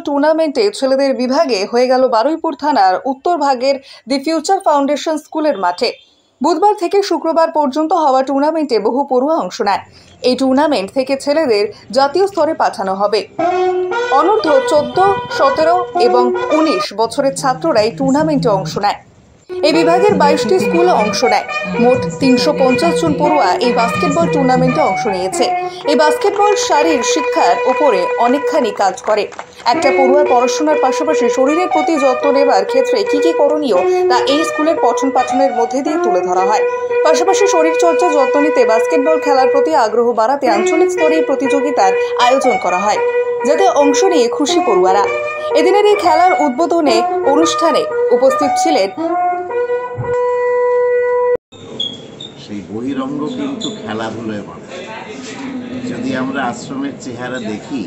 টুর্নামেন্টে ছেলেদের বিভাগে হয়ে গেল বারুইপুর থানার উত্তর ভাগের দি ফিউচার ফাউন্ডেশন স্কুলের মাঠে। বুধবার থেকে শুক্রবার পর্যন্ত হওয়া টুর্নামেন্টে বহু পড়ুয়া অংশ নেয়। এই টুর্নামেন্ট থেকে ছেলেদের জাতীয় স্তরে পাঠানো হবে। অনূর্ধ্ব 14, 17 এবং 19 বছরের ছাত্ররা এই টুর্নামেন্টে অংশ নেয়। এই বিভাগের 22টি স্কুল অংশ নেয়। মোট 350 জন পড়ুয়া এই বাস্কেটবল টুর্নামেন্টে অংশ নিয়েছে। এই বাস্কেটবল শারীর শিক্ষার উপরে অনেকখানি কাজ করে। একটা পড়ুয়ার পড়াশোনার পাশাপাশি শরীরের প্রতি যত্ন নেবার ক্ষেত্রে কি কি করণীয় তা এই স্কুলের পঠন পাঠনের মধ্যে দিয়ে তুলে ধরা হয়। পাশাপাশি শরীরচর্চা যত্ন নিতে বাস্কেটবল খেলার প্রতি আগ্রহ বাড়াতে আঞ্চলিক স্তরে প্রতিযোগিতার আয়োজন করা হয়, যাতে অংশ নিয়ে খুশি পড়ুয়ারা। এদিনের এই খেলার উদ্বোধনে অনুষ্ঠানে উপস্থিত ছিলেন সেই বহিরঙ্গ কিন্তু খেলাধুলায় মানুষ। যদি আমরা আশ্রমের চেহারা দেখি,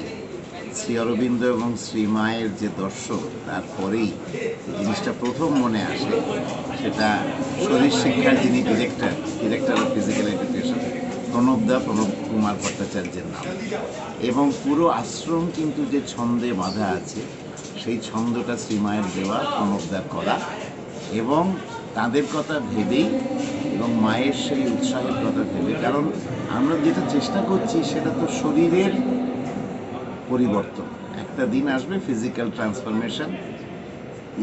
শ্রী অরবিন্দ এবং শ্রী মায়ের যে দর্শন, তারপরেই জিনিসটা প্রথম মনে আসে, সেটা শরীর শিক্ষার যিনি director of physical education Pranab Kumar ভট্টাচার্যের নাম। এবং পুরো আশ্রম কিন্তু যে ছন্দে বাঁধা আছে, সেই ছন্দটা শ্রী মায়ের দেওয়া, প্রণবদার করা, এবং তাদের কথা ভেবেই এবং মায়ের সেই উৎসাহের কথা ভেবে। কারণ আমরা যেটা চেষ্টা করছি সেটা তো শরীরের পরিবর্তন। একটা দিন আসবে physical transformation,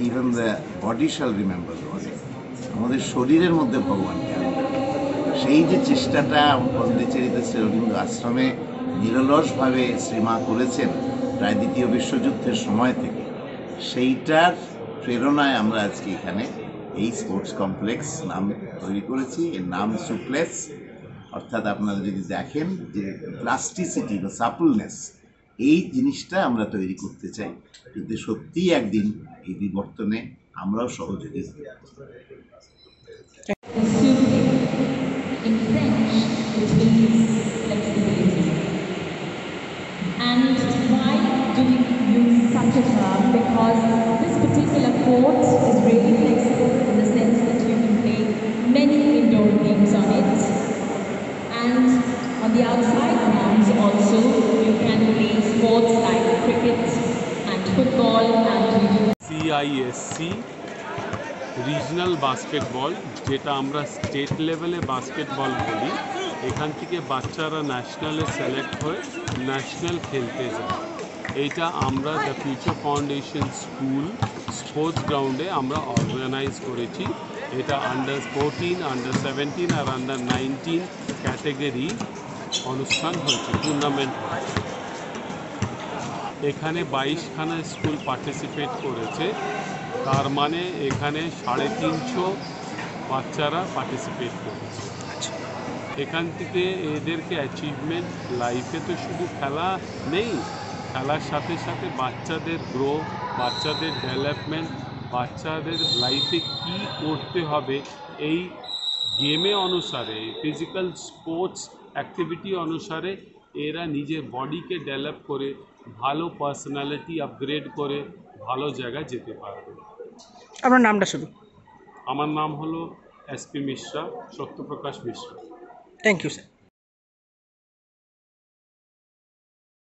even the body shall remember god. আমাদের শরীরের মধ্যে ভগবানকে আনবে। সেই যে চেষ্টাটা পন্ডিচেরিতে শ্রী অরবিন্দ আশ্রমে নিরলসভাবে শ্রীমা করেছেন প্রায় দ্বিতীয় বিশ্বযুদ্ধের সময় থেকে, সেইটার প্রেরণায় আমরা আজকে এখানে এই স্পোর্টস কমপ্লেক্স নাম তৈরি করেছি। এর নাম সুপ্লেস, অর্থাৎ আপনারা যদি দেখেন যে প্লাস্টিসিটি বা সাপলনেস, এই জিনিসটা আমরা তৈরি করতে চাই, যদি সত্যিই একদিন এই বিবর্তনে আমরাও সহযোগী হই। Because this particular court is really flexible in the sense that you can play many indoor games on it, and on the outside grounds also you can play sports like cricket and football and CISC regional basketball, যেটা আমরা state লেভেলে basketball বলি। এখান থেকে বাচ্চারা ন্যাশনালে select হয়ে national খেলতে যায়। এইটা আমরা the future foundation school sports গ্রাউন্ডে আমরা অর্গানাইজ করেছি। এটা আন্ডার 14, আন্ডার 17 আর আন্ডার 19 ক্যাটেগরি অনুষ্ঠান হয়েছে, টুর্নামেন্ট। এখানে 22খানা স্কুল পার্টিসিপেট করেছে, তার মানে এখানে 350 বাচ্চারা পার্টিসিপেট করেছে। এখান থেকে এদেরকে অ্যাচিভমেন্ট, লাইফে তো শুধু খেলা নেই, খেলার সাথে সাথে বাচ্চাদের গ্রো, বাচ্চাদের ডেভেলপমেন্ট, বাচ্চাদের লাইফে কী করতে হবে এই গেমে অনুসারে, ফিজিক্যাল স্পোর্টস অ্যাক্টিভিটি অনুসারে এরা নিজের বডিকে ডেভেলপ করে ভালো পার্সোনালিটি আপগ্রেড করে ভালো জায়গায় যেতে পারবে। আপনার নামটা শুধু? আমার নাম হলো SP Mishra, Satyaprakash Mishra. Thank you sir.